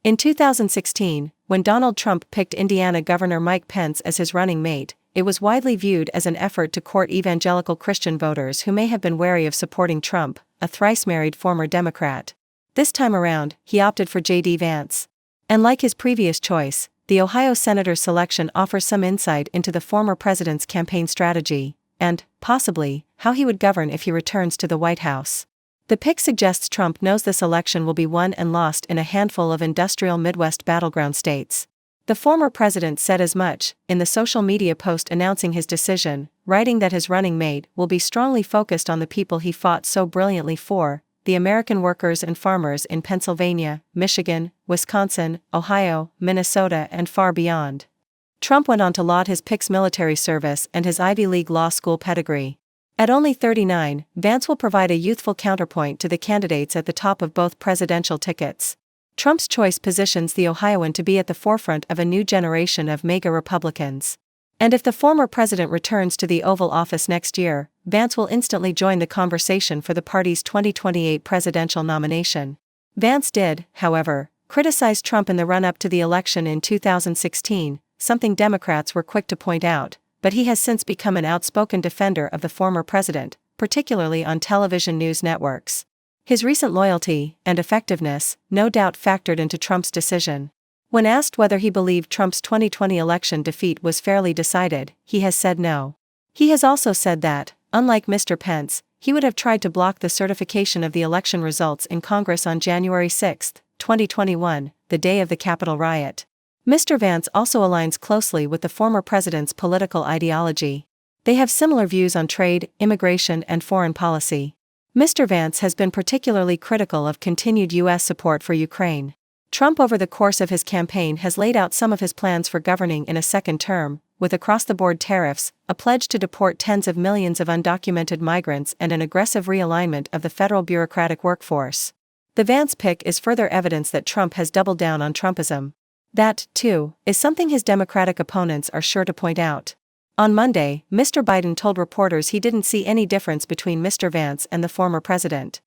In 2016, when Donald Trump picked Indiana Governor Mike Pence as his running mate, it was widely viewed as an effort to court evangelical Christian voters who may have been wary of supporting Trump, a thrice-married former Democrat. This time around, he opted for JD Vance. And like his previous choice, the Ohio senator's selection offers some insight into the former president's campaign strategy, and, possibly, how he would govern if he returns to the White House. The pick suggests Trump knows this election will be won and lost in a handful of industrial Midwest battleground states. The former president said as much, in the social media post announcing his decision, writing that his running mate will be strongly focused on the people he fought so brilliantly for, the American workers and farmers in Pennsylvania, Michigan, Wisconsin, Ohio, Minnesota, and far beyond. Trump went on to laud his pick's military service and his Ivy League law school pedigree. At only 39, Vance will provide a youthful counterpoint to the candidates at the top of both presidential tickets. Trump's choice positions the Ohioan to be at the forefront of a new generation of MAGA Republicans. And if the former president returns to the Oval Office next year, Vance will instantly join the conversation for the party's 2028 presidential nomination. Vance did, however, criticize Trump in the run-up to the election in 2016, something Democrats were quick to point out, but he has since become an outspoken defender of the former president, particularly on television news networks. His recent loyalty and effectiveness, no doubt, factored into Trump's decision. When asked whether he believed Trump's 2020 election defeat was fairly decided, he has said no. He has also said that, unlike Mr. Pence, he would have tried to block the certification of the election results in Congress on January 6, 2021, the day of the Capitol riot. Mr. Vance also aligns closely with the former president's political ideology. They have similar views on trade, immigration, and foreign policy. Mr. Vance has been particularly critical of continued U.S. support for Ukraine. Trump over the course of his campaign has laid out some of his plans for governing in a second term, with across-the-board tariffs, a pledge to deport tens of millions of undocumented migrants, and an aggressive realignment of the federal bureaucratic workforce. The Vance pick is further evidence that Trump has doubled down on Trumpism. That, too, is something his Democratic opponents are sure to point out. On Monday, Mr. Biden told reporters he didn't see any difference between Mr. Vance and the former president.